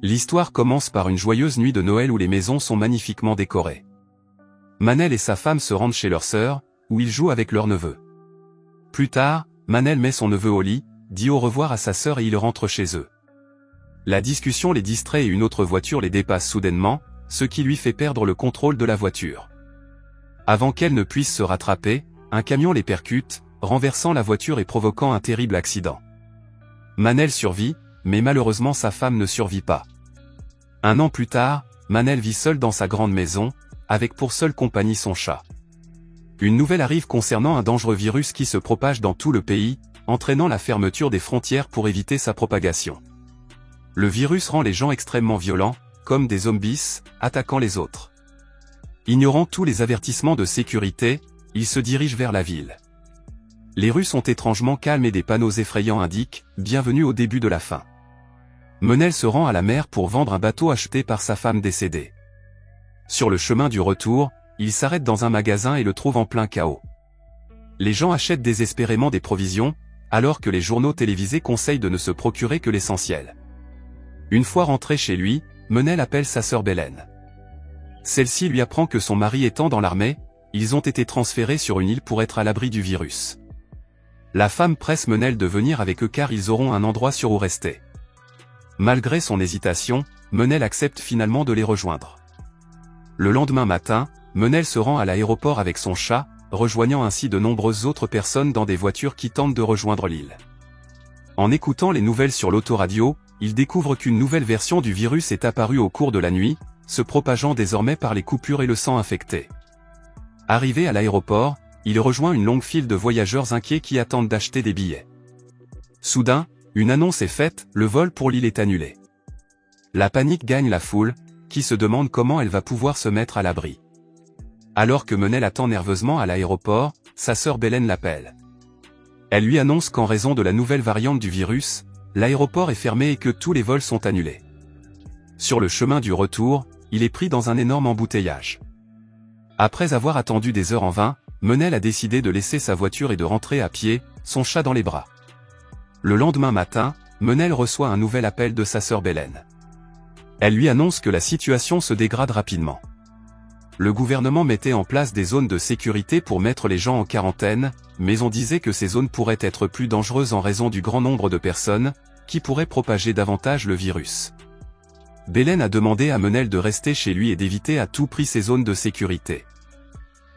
L'histoire commence par une joyeuse nuit de Noël où les maisons sont magnifiquement décorées. Manel et sa femme se rendent chez leur sœur, où ils jouent avec leur neveu. Plus tard, Manel met son neveu au lit, dit au revoir à sa sœur et ils rentrent chez eux. La discussion les distrait et une autre voiture les dépasse soudainement, ce qui lui fait perdre le contrôle de la voiture. Avant qu'elle ne puisse se rattraper, un camion les percute, renversant la voiture et provoquant un terrible accident. Manel survit, mais malheureusement sa femme ne survit pas. Un an plus tard, Manel vit seul dans sa grande maison, avec pour seule compagnie son chat. Une nouvelle arrive concernant un dangereux virus qui se propage dans tout le pays, entraînant la fermeture des frontières pour éviter sa propagation. Le virus rend les gens extrêmement violents, comme des zombies, attaquant les autres. Ignorant tous les avertissements de sécurité, ils se dirigent vers la ville. Les rues sont étrangement calmes et des panneaux effrayants indiquent « Bienvenue au début de la fin ». Manel se rend à la mer pour vendre un bateau acheté par sa femme décédée. Sur le chemin du retour, il s'arrête dans un magasin et le trouve en plein chaos. Les gens achètent désespérément des provisions, alors que les journaux télévisés conseillent de ne se procurer que l'essentiel. Une fois rentré chez lui, Manel appelle sa sœur Bélène. Celle-ci lui apprend que son mari étant dans l'armée, ils ont été transférés sur une île pour être à l'abri du virus. La femme presse Manel de venir avec eux car ils auront un endroit sûr où rester. Malgré son hésitation, Manel accepte finalement de les rejoindre. Le lendemain matin, Manel se rend à l'aéroport avec son chat, rejoignant ainsi de nombreuses autres personnes dans des voitures qui tentent de rejoindre l'île. En écoutant les nouvelles sur l'autoradio, il découvre qu'une nouvelle version du virus est apparue au cours de la nuit, se propageant désormais par les coupures et le sang infecté. Arrivé à l'aéroport, il rejoint une longue file de voyageurs inquiets qui attendent d'acheter des billets. Soudain, une annonce est faite, le vol pour l'île est annulé. La panique gagne la foule, qui se demande comment elle va pouvoir se mettre à l'abri. Alors que Manel attend nerveusement à l'aéroport, sa sœur Bélène l'appelle. Elle lui annonce qu'en raison de la nouvelle variante du virus, l'aéroport est fermé et que tous les vols sont annulés. Sur le chemin du retour, il est pris dans un énorme embouteillage. Après avoir attendu des heures en vain, Manel a décidé de laisser sa voiture et de rentrer à pied, son chat dans les bras. Le lendemain matin, Manel reçoit un nouvel appel de sa sœur Bélène. Elle lui annonce que la situation se dégrade rapidement. Le gouvernement mettait en place des zones de sécurité pour mettre les gens en quarantaine, mais on disait que ces zones pourraient être plus dangereuses en raison du grand nombre de personnes, qui pourraient propager davantage le virus. Bélène a demandé à Manel de rester chez lui et d'éviter à tout prix ces zones de sécurité.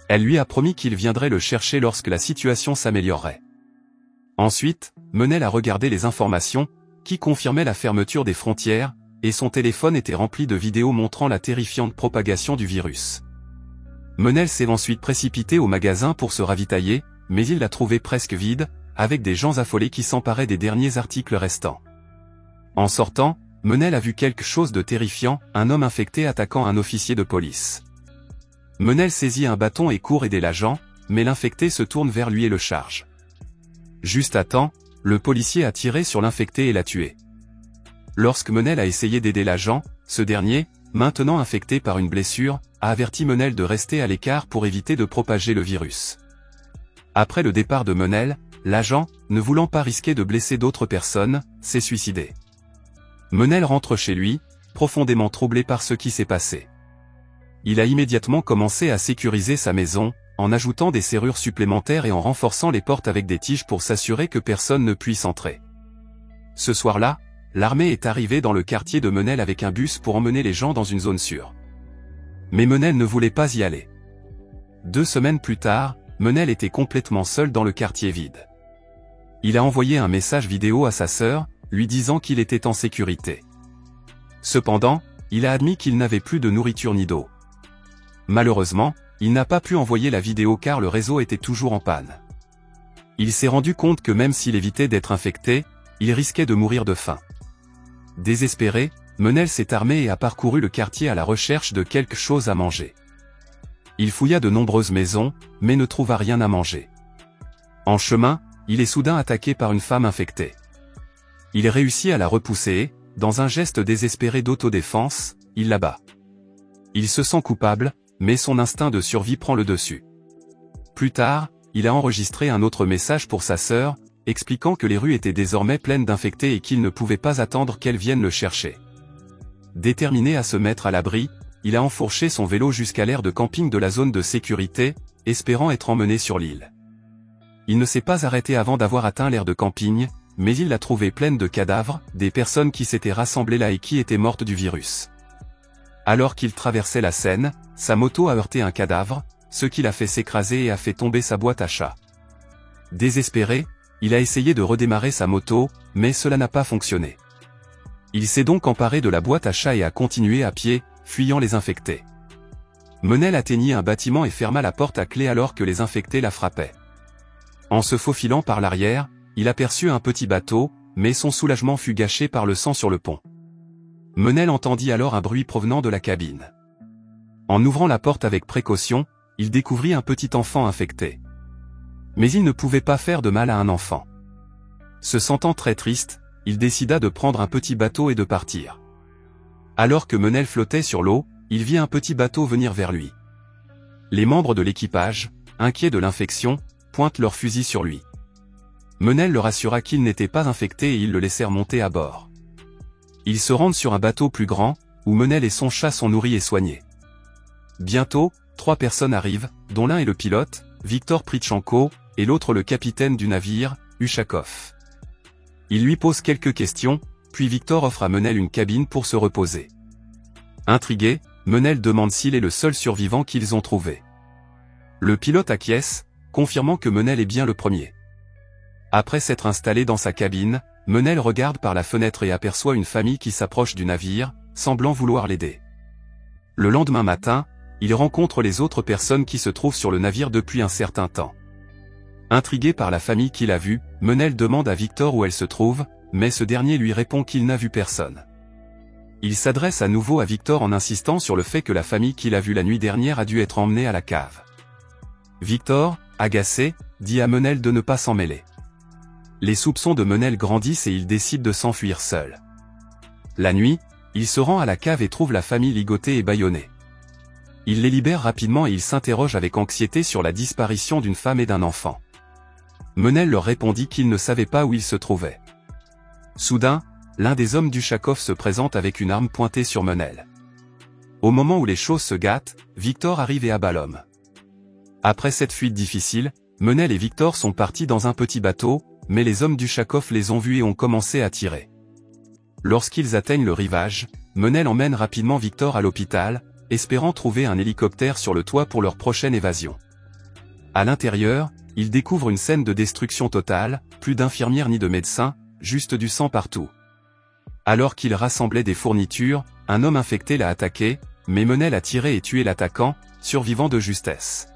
Elle lui a promis qu'il viendrait le chercher lorsque la situation s'améliorerait. Ensuite, Manel a regardé les informations, qui confirmaient la fermeture des frontières, et son téléphone était rempli de vidéos montrant la terrifiante propagation du virus. Manel s'est ensuite précipité au magasin pour se ravitailler, mais il l'a trouvé presque vide, avec des gens affolés qui s'emparaient des derniers articles restants. En sortant, Manel a vu quelque chose de terrifiant, un homme infecté attaquant un officier de police. Manel saisit un bâton et court aider l'agent, mais l'infecté se tourne vers lui et le charge. Juste à temps, le policier a tiré sur l'infecté et l'a tué. Lorsque Manel a essayé d'aider l'agent, ce dernier, maintenant infecté par une blessure, a averti Manel de rester à l'écart pour éviter de propager le virus. Après le départ de Manel, l'agent, ne voulant pas risquer de blesser d'autres personnes, s'est suicidé. Manel rentre chez lui, profondément troublé par ce qui s'est passé. Il a immédiatement commencé à sécuriser sa maison, en ajoutant des serrures supplémentaires et en renforçant les portes avec des tiges pour s'assurer que personne ne puisse entrer. Ce soir-là, l'armée est arrivée dans le quartier de Manel avec un bus pour emmener les gens dans une zone sûre. Mais Manel ne voulait pas y aller. 2 semaines plus tard, Manel était complètement seul dans le quartier vide. Il a envoyé un message vidéo à sa sœur, lui disant qu'il était en sécurité. Cependant, il a admis qu'il n'avait plus de nourriture ni d'eau. Malheureusement, il n'a pas pu envoyer la vidéo car le réseau était toujours en panne. Il s'est rendu compte que même s'il évitait d'être infecté, il risquait de mourir de faim. Désespéré, Manel s'est armé et a parcouru le quartier à la recherche de quelque chose à manger. Il fouilla de nombreuses maisons, mais ne trouva rien à manger. En chemin, il est soudain attaqué par une femme infectée. Il réussit à la repousser et, dans un geste désespéré d'autodéfense, il la bat. Il se sent coupable, mais son instinct de survie prend le dessus. Plus tard, il a enregistré un autre message pour sa sœur, expliquant que les rues étaient désormais pleines d'infectés et qu'il ne pouvait pas attendre qu'elle vienne le chercher. Déterminé à se mettre à l'abri, il a enfourché son vélo jusqu'à l'aire de camping de la zone de sécurité, espérant être emmené sur l'île. Il ne s'est pas arrêté avant d'avoir atteint l'aire de camping, mais il l'a trouvée pleine de cadavres, des personnes qui s'étaient rassemblées là et qui étaient mortes du virus. Alors qu'il traversait la Seine, sa moto a heurté un cadavre, ce qui l'a fait s'écraser et a fait tomber sa boîte à chat. Désespéré, il a essayé de redémarrer sa moto, mais cela n'a pas fonctionné. Il s'est donc emparé de la boîte à chat et a continué à pied, fuyant les infectés. Menel atteignit un bâtiment et ferma la porte à clé alors que les infectés la frappaient. En se faufilant par l'arrière, il aperçut un petit bateau, mais son soulagement fut gâché par le sang sur le pont. Menel entendit alors un bruit provenant de la cabine. En ouvrant la porte avec précaution, il découvrit un petit enfant infecté. Mais il ne pouvait pas faire de mal à un enfant. Se sentant très triste, il décida de prendre un petit bateau et de partir. Alors que Menel flottait sur l'eau, il vit un petit bateau venir vers lui. Les membres de l'équipage, inquiets de l'infection, pointent leurs fusils sur lui. Menel leur assura qu'il n'était pas infecté et ils le laissèrent monter à bord. Ils se rendent sur un bateau plus grand, où Menel et son chat sont nourris et soignés. Bientôt, 3 personnes arrivent, dont l'un est le pilote, Viktor Pritchenko, et l'autre le capitaine du navire, Ushakov. Il lui pose quelques questions, puis Viktor offre à Menel une cabine pour se reposer. Intrigué, Menel demande s'il est le seul survivant qu'ils ont trouvé. Le pilote acquiesce, confirmant que Menel est bien le premier. Après s'être installé dans sa cabine, Menel regarde par la fenêtre et aperçoit une famille qui s'approche du navire, semblant vouloir l'aider. Le lendemain matin, il rencontre les autres personnes qui se trouvent sur le navire depuis un certain temps. Intrigué par la famille qu'il a vue, Menel demande à Viktor où elle se trouve, mais ce dernier lui répond qu'il n'a vu personne. Il s'adresse à nouveau à Viktor en insistant sur le fait que la famille qu'il a vue la nuit dernière a dû être emmenée à la cave. Viktor, agacé, dit à Menel de ne pas s'en mêler. Les soupçons de Menel grandissent et il décide de s'enfuir seul. La nuit, il se rend à la cave et trouve la famille ligotée et bâillonnée. Il les libère rapidement et il s'interroge avec anxiété sur la disparition d'une femme et d'un enfant. Menel leur répondit qu'il ne savait pas où ils se trouvaient. Soudain, l'un des hommes d'Ushakov se présente avec une arme pointée sur Menel. Au moment où les choses se gâtent, Viktor arrive et abat l'homme. Après cette fuite difficile, Menel et Viktor sont partis dans un petit bateau, mais les hommes d'Ushakov les ont vus et ont commencé à tirer. Lorsqu'ils atteignent le rivage, Menel emmène rapidement Viktor à l'hôpital, espérant trouver un hélicoptère sur le toit pour leur prochaine évasion. À l'intérieur, ils découvrent une scène de destruction totale, plus d'infirmières ni de médecins, juste du sang partout. Alors qu'il rassemblait des fournitures, un homme infecté l'a attaqué, mais Menel a tiré et tué l'attaquant, survivant de justesse.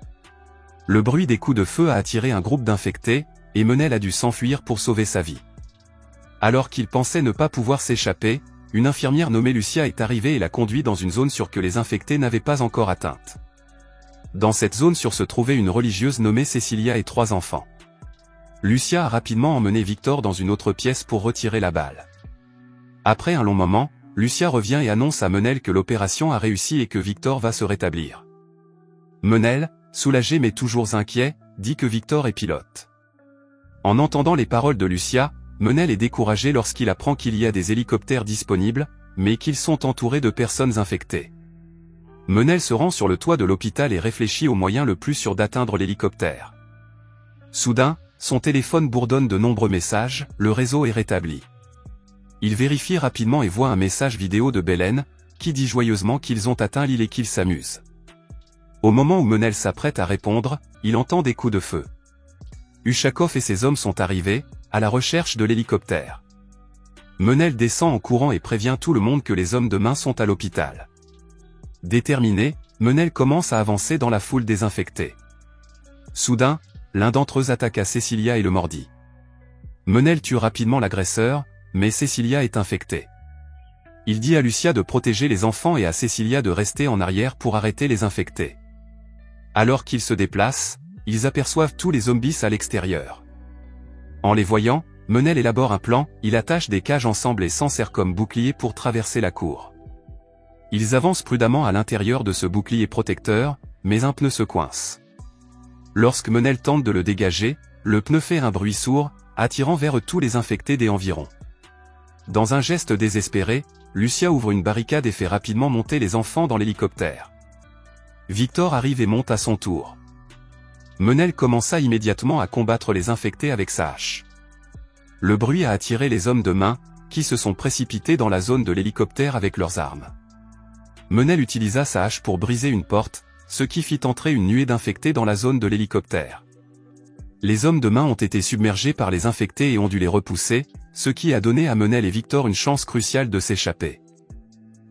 Le bruit des coups de feu a attiré un groupe d'infectés, et Menel a dû s'enfuir pour sauver sa vie. Alors qu'il pensait ne pas pouvoir s'échapper, une infirmière nommée Lucia est arrivée et l'a conduit dans une zone sûre que les infectés n'avaient pas encore atteinte. Dans cette zone sûre se trouvait une religieuse nommée Cecilia et 3 enfants. Lucia a rapidement emmené Viktor dans une autre pièce pour retirer la balle. Après un long moment, Lucia revient et annonce à Menel que l'opération a réussi et que Viktor va se rétablir. Menel, soulagé mais toujours inquiet, dit que Viktor est pilote. En entendant les paroles de Lucia, Menel est découragé lorsqu'il apprend qu'il y a des hélicoptères disponibles, mais qu'ils sont entourés de personnes infectées. Menel se rend sur le toit de l'hôpital et réfléchit au moyen le plus sûr d'atteindre l'hélicoptère. Soudain, son téléphone bourdonne de nombreux messages, le réseau est rétabli. Il vérifie rapidement et voit un message vidéo de Belen, qui dit joyeusement qu'ils ont atteint l'île et qu'ils s'amusent. Au moment où Menel s'apprête à répondre, il entend des coups de feu. Ushakov et ses hommes sont arrivés, à la recherche de l'hélicoptère. Menel descend en courant et prévient tout le monde que les hommes de main sont à l'hôpital. Déterminé, Menel commence à avancer dans la foule désinfectée. Soudain, l'un d'entre eux attaqua Cecilia et le mordit. Menel tue rapidement l'agresseur, mais Cecilia est infectée. Il dit à Lucia de protéger les enfants et à Cecilia de rester en arrière pour arrêter les infectés. Alors qu'ils se déplacent, ils aperçoivent tous les zombies à l'extérieur. En les voyant, Menel élabore un plan, il attache des cages ensemble et s'en sert comme bouclier pour traverser la cour. Ils avancent prudemment à l'intérieur de ce bouclier protecteur, mais un pneu se coince. Lorsque Menel tente de le dégager, le pneu fait un bruit sourd, attirant vers eux tous les infectés des environs. Dans un geste désespéré, Lucia ouvre une barricade et fait rapidement monter les enfants dans l'hélicoptère. Victor arrive et monte à son tour. Menel commença immédiatement à combattre les infectés avec sa hache. Le bruit a attiré les hommes de main, qui se sont précipités dans la zone de l'hélicoptère avec leurs armes. Menel utilisa sa hache pour briser une porte, ce qui fit entrer une nuée d'infectés dans la zone de l'hélicoptère. Les hommes de main ont été submergés par les infectés et ont dû les repousser, ce qui a donné à Menel et Victor une chance cruciale de s'échapper.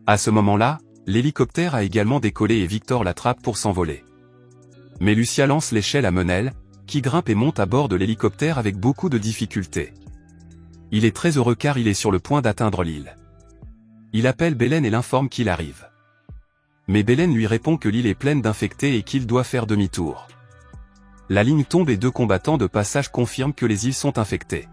À ce moment-là, l'hélicoptère a également décollé et Victor l'attrape pour s'envoler. Mais Lucia lance l'échelle à Menel, qui grimpe et monte à bord de l'hélicoptère avec beaucoup de difficultés. Il est très heureux car il est sur le point d'atteindre l'île. Il appelle Belen et l'informe qu'il arrive. Mais Belen lui répond que l'île est pleine d'infectés et qu'il doit faire demi-tour. La ligne tombe et 2 combattants de passage confirment que les îles sont infectées.